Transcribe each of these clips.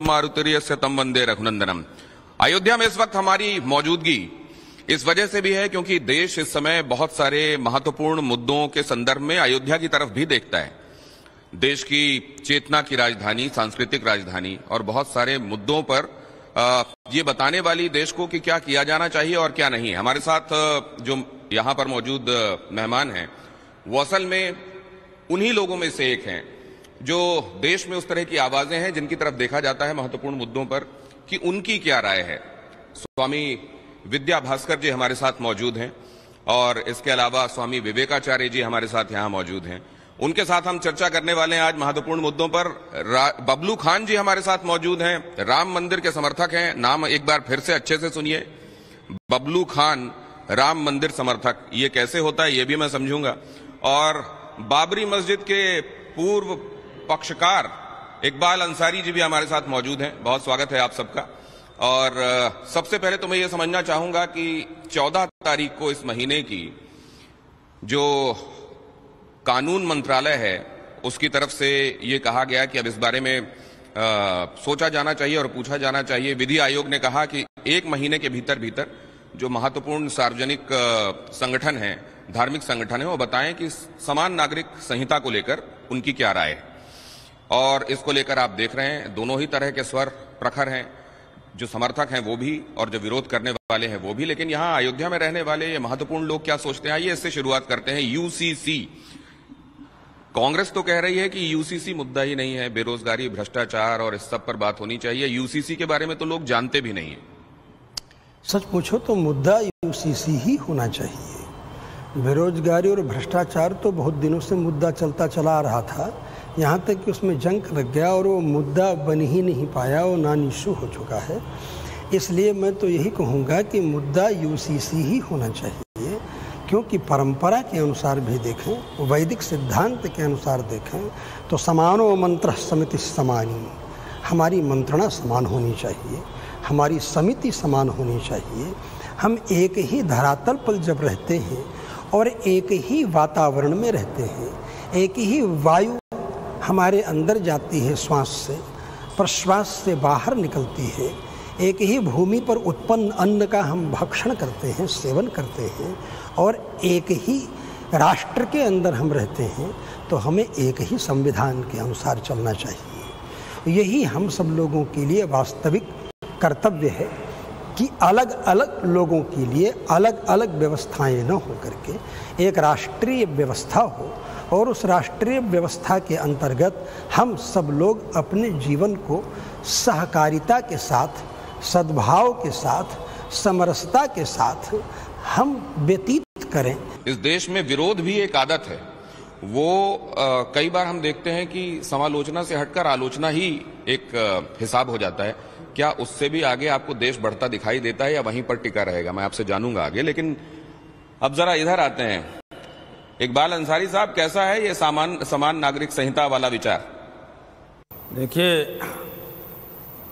मारुतिर्यस्य तम वंदे रघुनंदनम। अयोध्या में इस वक्त हमारी मौजूदगी इस वजह से भी है क्योंकि देश इस समय बहुत सारे महत्वपूर्ण मुद्दों के संदर्भ में अयोध्या की तरफ भी देखता है। देश की चेतना की राजधानी, सांस्कृतिक राजधानी और बहुत सारे मुद्दों पर ये बताने वाली देश को कि क्या किया जाना चाहिए और क्या नहीं। हमारे साथ जो यहां पर मौजूद मेहमान हैं वो असल में उन्हीं लोगों में से एक हैं जो देश में उस तरह की आवाजें हैं जिनकी तरफ देखा जाता है महत्वपूर्ण मुद्दों पर कि उनकी क्या राय है। स्वामी विद्या भास्कर जी हमारे साथ मौजूद हैं और इसके अलावा स्वामी विवेकाचार्य जी हमारे साथ यहां मौजूद हैं। उनके साथ हम चर्चा करने वाले हैं आज महत्वपूर्ण मुद्दों पर। बबलू खान जी हमारे साथ मौजूद हैं, राम मंदिर के समर्थक हैं। नाम एक बार फिर से अच्छे से सुनिए, बबलू खान राम मंदिर समर्थक। ये कैसे होता है ये भी मैं समझूंगा। और बाबरी मस्जिद के पूर्व पक्षकार इकबाल अंसारी जी भी हमारे साथ मौजूद हैं। बहुत स्वागत है आप सबका। और सबसे पहले तो मैं ये समझना चाहूंगा कि 14 तारीख को इस महीने की जो कानून मंत्रालय है उसकी तरफ से ये कहा गया कि अब इस बारे में सोचा जाना चाहिए और पूछा जाना चाहिए। विधि आयोग ने कहा कि 1 महीने के भीतर भीतर जो महत्वपूर्ण सार्वजनिक संगठन हैं, धार्मिक संगठन हैं, वो बताएं कि समान नागरिक संहिता को लेकर उनकी क्या राय है। और इसको लेकर आप देख रहे हैं दोनों ही तरह के स्वर प्रखर हैं, जो समर्थक हैं वो भी और जो विरोध करने वाले हैं वो भी। लेकिन यहाँ अयोध्या में रहने वाले ये महत्वपूर्ण लोग क्या सोचते हैं, आइए इससे शुरुआत करते हैं। यूसीसी, कांग्रेस तो कह रही है कि यूसीसी मुद्दा ही नहीं है, बेरोजगारी, भ्रष्टाचार और इस सब पर बात होनी चाहिए। यूसीसी के बारे में तो लोग जानते भी नहीं है। सच पूछो तो मुद्दा यूसीसी ही होना चाहिए। बेरोजगारी और भ्रष्टाचार तो बहुत दिनों से मुद्दा चलता चला आ रहा था, यहाँ तक कि उसमें जंग लग गया और वो मुद्दा बन ही नहीं पाया, वो नॉन इशू हो चुका है। इसलिए मैं तो यही कहूँगा कि मुद्दा यूसीसी ही होना चाहिए, क्योंकि परंपरा के अनुसार भी देखें, वैदिक सिद्धांत के अनुसार देखें तो समानो मंत्र समिति समानी, हमारी मंत्रणा समान होनी चाहिए, हमारी समिति समान होनी चाहिए। हम एक ही धरातल पर जब रहते हैं और एक ही वातावरण में रहते हैं, एक ही वायु हमारे अंदर जाती है, श्वास से प्रश्वास से बाहर निकलती है, एक ही भूमि पर उत्पन्न अन्न का हम भक्षण करते हैं, सेवन करते हैं और एक ही राष्ट्र के अंदर हम रहते हैं, तो हमें एक ही संविधान के अनुसार चलना चाहिए। यही हम सब लोगों के लिए वास्तविक कर्तव्य है कि अलग अलग लोगों के लिए अलग अलग व्यवस्थाएं न हो करके एक राष्ट्रीय व्यवस्था हो और उस राष्ट्रीय व्यवस्था के अंतर्गत हम सब लोग अपने जीवन को सहकारिता के साथ, सद्भाव के साथ, समरसता के साथ हम व्यतीत करें। इस देश में विरोध भी एक आदत है। वो कई बार हम देखते हैं कि समालोचना से हटकर आलोचना ही एक हिसाब हो जाता है। क्या उससे भी आगे आपको देश बढ़ता दिखाई देता है या वहीं पर टिका रहेगा, मैं आपसे जानूंगा आगे। लेकिन अब जरा इधर आते हैं। इकबाल अंसारी साहब, कैसा है ये समान नागरिक संहिता वाला विचार? देखिए,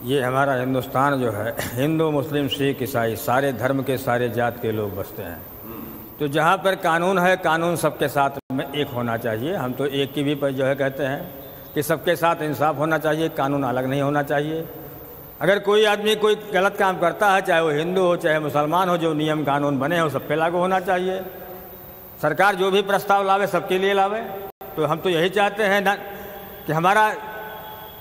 ये हमारा हिंदुस्तान जो है, हिंदू मुस्लिम सिख ईसाई सारे धर्म के सारे जात के लोग बसते हैं। तो जहाँ पर कानून है, कानून सबके साथ में एक होना चाहिए। हम तो एक की भी पर जो है कहते हैं कि सबके साथ इंसाफ होना चाहिए, कानून अलग नहीं होना चाहिए। अगर कोई आदमी कोई गलत काम करता है, चाहे वो हिंदू हो चाहे मुसलमान हो, जो नियम कानून बने हैं वो सब पे लागू होना चाहिए। सरकार जो भी प्रस्ताव लावे सबके लिए लावे। तो हम तो यही चाहते हैं ना कि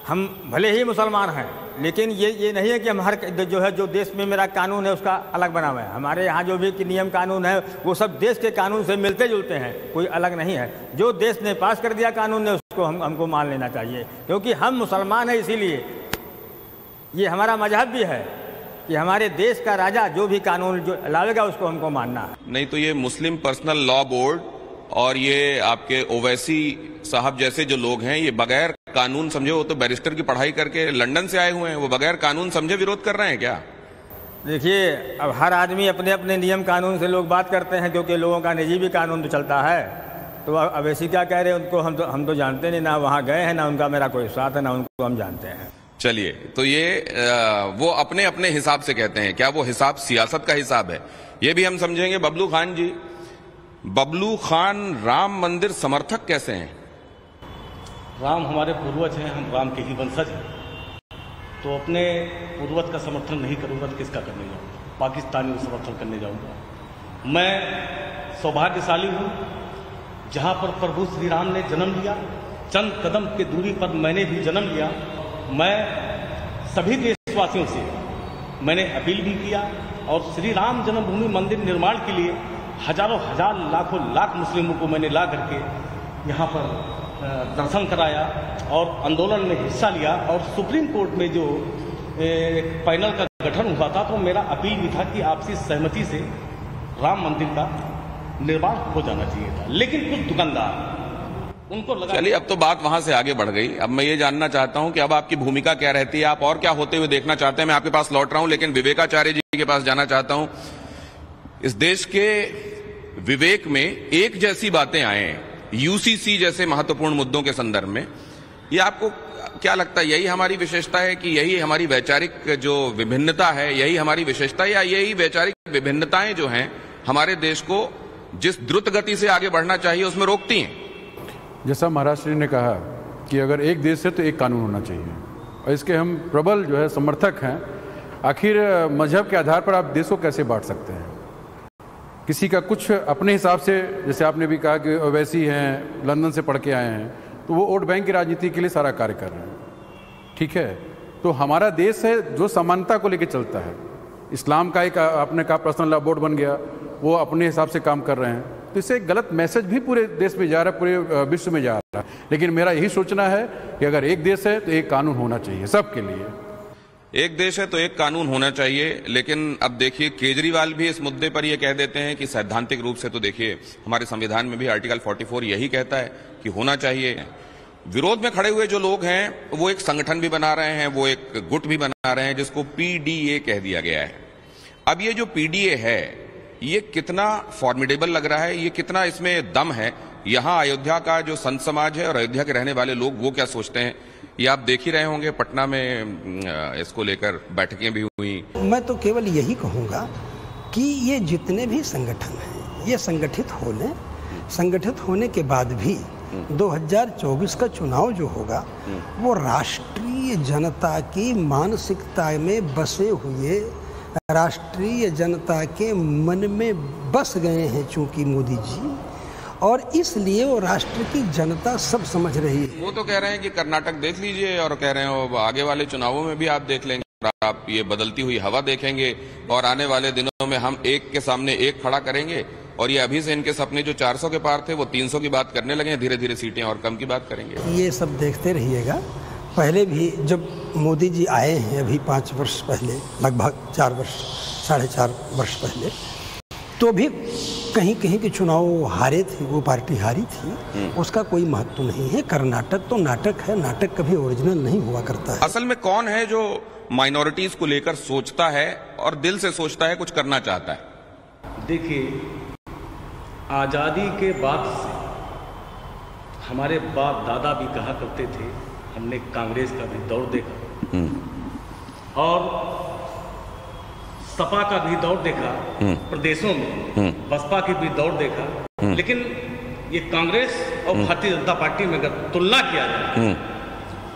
हम भले ही मुसलमान हैं, लेकिन ये नहीं है कि हम हर जो है जो देश में मेरा कानून है उसका अलग बना हुआ है। हमारे यहाँ जो भी नियम कानून है वो सब देश के कानून से मिलते जुलते हैं, कोई अलग नहीं है। जो देश ने पास कर दिया कानून ने उसको हमको मान लेना चाहिए, क्योंकि हम मुसलमान हैं। इसीलिए ये हमारा मजहब भी है कि हमारे देश का राजा जो भी कानून जो लावेगा उसको हमको मानना है। नहीं तो ये मुस्लिम पर्सनल लॉ बोर्ड और ये आपके ओवैसी साहब जैसे जो लोग हैं, ये बगैर कानून समझे, वो तो बैरिस्टर की पढ़ाई करके लंदन से आए हुए हैं, वो बगैर कानून समझे विरोध कर रहे हैं क्या? देखिए, अब हर आदमी अपने अपने नियम कानून से लोग बात करते हैं, क्योंकि लोगों का निजी भी कानून तो चलता है। तो अब ऐसी क्या कह रहे हैं उनको, हम तो जानते नहीं, ना वहाँ गए हैं, ना उनका मेरा कोई साथ है, ना उनको हम जानते हैं। चलिए, तो ये वो अपने अपने हिसाब से कहते हैं, क्या वो हिसाब सियासत का हिसाब है? ये भी हम समझेंगे। बबलू खान जी, बबलू खान राम मंदिर समर्थक कैसे हैं? राम हमारे पूर्वज हैं, हम राम के ही वंशज हैं। तो अपने पूर्वज का समर्थन नहीं करूँगा तो किसका करने जाऊँगा? पाकिस्तानी का समर्थन करने जाऊँगा। मैं सौभाग्यशाली हूँ जहाँ पर प्रभु श्री राम ने जन्म लिया, चंद कदम की दूरी पर मैंने भी जन्म लिया। मैं सभी देशवासियों से मैंने अपील भी किया और श्री राम जन्मभूमि मंदिर निर्माण के लिए हजारों हजार लाखों लाख मुस्लिमों को मैंने ला करके यहाँ पर दर्शन कराया और आंदोलन में हिस्सा लिया। और सुप्रीम कोर्ट में जो एक पैनल का गठन हुआ था तो मेरा अपील भी था कि आपसी सहमति से राम मंदिर का निर्माण हो जाना चाहिए था, लेकिन कुछ दुकानदार उनको लगा। चलिए, अब तो बात वहां से आगे बढ़ गई। अब मैं ये जानना चाहता हूं कि अब आपकी भूमिका क्या रहती है, आप और क्या होते हुए देखना चाहते हैं। मैं आपके पास लौट रहा हूं, लेकिन विवेकाचार्य जी के पास जाना चाहता हूं। इस देश के विवेक में एक जैसी बातें आए यूसीसी जैसे महत्वपूर्ण मुद्दों के संदर्भ में, ये आपको क्या लगता है, यही हमारी विशेषता है कि यही हमारी वैचारिक जो विभिन्नता है, यही हमारी विशेषता है, या यही वैचारिक विभिन्नताएं जो हैं हमारे देश को जिस द्रुत गति से आगे बढ़ना चाहिए उसमें रोकती हैं? जैसा महाराष्ट्र ने कहा कि अगर एक देश है तो एक कानून होना चाहिए, और इसके हम प्रबल जो है समर्थक हैं। आखिर मजहब के आधार पर आप देश को कैसे बांट सकते हैं? किसी का कुछ अपने हिसाब से, जैसे आपने भी कहा कि ओवैसी हैं, लंदन से पढ़ के आए हैं, तो वो वोट बैंक की राजनीति के लिए सारा कार्य कर रहे हैं, ठीक है। तो हमारा देश है जो समानता को लेकर चलता है। इस्लाम का एक आपने कहा पर्सनल लॉ बोर्ड बन गया, वो अपने हिसाब से काम कर रहे हैं, तो इससे एक गलत मैसेज भी पूरे देश में जा रहा है, पूरे विश्व में जा रहा है। लेकिन मेरा यही सोचना है कि अगर एक देश है तो एक कानून होना चाहिए सबके लिए। एक देश है तो एक कानून होना चाहिए, लेकिन अब देखिए केजरीवाल भी इस मुद्दे पर यह कह देते हैं कि सैद्धांतिक रूप से तो देखिए हमारे संविधान में भी आर्टिकल 44 यही कहता है कि होना चाहिए। विरोध में खड़े हुए जो लोग हैं वो एक संगठन भी बना रहे हैं, वो एक गुट भी बना रहे हैं जिसको पीडीए कह दिया गया है। अब ये जो पीडीए है ये कितना फॉर्मिडेबल लग रहा है, ये कितना इसमें दम है? यहाँ अयोध्या का जो संत समाज है और अयोध्या के रहने वाले लोग वो क्या सोचते हैं, ये आप देख ही रहे होंगे। पटना में इसको लेकर बैठकें भी हुई। मैं तो केवल यही कहूँगा कि ये जितने भी संगठन हैं ये संगठित हो लें। संगठित होने के बाद भी 2024 का चुनाव जो होगा वो राष्ट्रीय जनता की मानसिकता में बसे हुए, राष्ट्रीय जनता के मन में बस गए हैं चूंकि मोदी जी, और इसलिए वो राष्ट्र की जनता सब समझ रही है। वो तो कह रहे हैं कि कर्नाटक देख लीजिए और कह रहे हैं आगे वाले चुनावों में भी आप देख लेंगे, आप ये बदलती हुई हवा देखेंगे और आने वाले दिनों में हम एक के सामने एक खड़ा करेंगे। और ये अभी से इनके सपने जो 400 के पार थे वो 300 की बात करने लगे, धीरे धीरे सीटें और कम की बात करेंगे। ये सब देखते रहिएगा। पहले भी जब मोदी जी आए हैं अभी 5 वर्ष पहले, लगभग 4 वर्ष 4.5 वर्ष पहले, तो भी कहीं कहीं के चुनाव हारे थे, वो पार्टी हारी थी, उसका कोई महत्व नहीं है। कर्नाटक तो नाटक है, नाटक कभी ओरिजिनल नहीं हुआ करता है। असल में कौन है जो माइनॉरिटीज को लेकर सोचता है और दिल से सोचता है, कुछ करना चाहता है? देखिए, आज़ादी के बाद से हमारे बाप दादा भी कहा करते थे, हमने कांग्रेस का भी दौर देखा और सपा का भी दौर देखा प्रदेशों में, बसपा की भी दौर देखा, लेकिन ये कांग्रेस और भारतीय जनता पार्टी में अगर तुलना किया जाए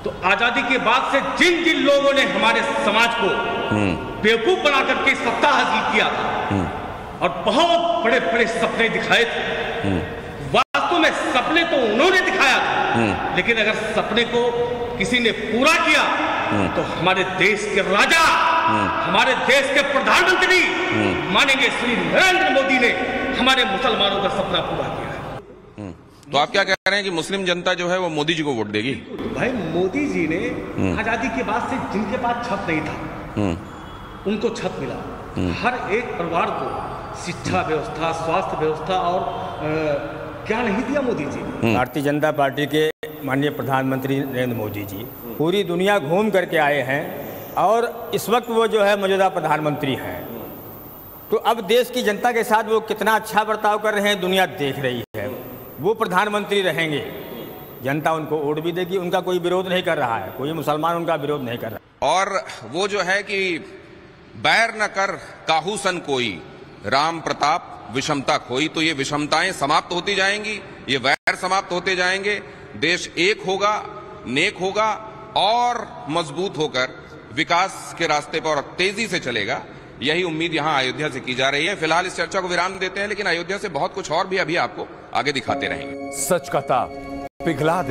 तो आजादी के बाद से जिन जिन लोगों ने हमारे समाज को बेवकूफ बना करके सत्ता हासिल किया था और बहुत बड़े बड़े सपने दिखाए थे, वास्तव में सपने तो उन्होंने दिखाया था, लेकिन अगर सपने को किसी ने पूरा किया तो हमारे देश के राजा, हमारे देश के प्रधानमंत्री मानेंगे श्री नरेंद्र मोदी ने हमारे मुसलमानों का सपना पूरा किया है। तो आप क्या कह रहे हैं कि मुस्लिम जनता जो है वो मोदी जी को वोट देगी? भाई, मोदी जी ने आजादी के बाद से जिनके पास छत नहीं था उनको छत मिला। हर एक परिवार को शिक्षा व्यवस्था, स्वास्थ्य व्यवस्था और क्या नहीं दिया मोदी जी ने। भारतीय जनता पार्टी के माननीय प्रधानमंत्री नरेंद्र मोदी जी पूरी दुनिया घूम करके आए हैं और इस वक्त वो जो है मौजूदा प्रधानमंत्री हैं। तो अब देश की जनता के साथ वो कितना अच्छा बर्ताव कर रहे हैं दुनिया देख रही है। वो प्रधानमंत्री रहेंगे, जनता उनको वोट भी देगी, उनका कोई विरोध नहीं कर रहा है, कोई मुसलमान उनका विरोध नहीं कर रहा। और वो जो है कि बैर न कर काहू सन कोई, राम प्रताप विषमता खोई, तो ये विषमताएं समाप्त होती जाएंगी, ये वैर समाप्त होते जाएंगे, देश एक होगा, नेक होगा और मजबूत होकर विकास के रास्ते पर और तेजी से चलेगा, यही उम्मीद यहां अयोध्या से की जा रही है। फिलहाल इस चर्चा को विराम देते हैं, लेकिन अयोध्या से बहुत कुछ और भी अभी आपको आगे दिखाते रहेंगे। सच कहता पिघला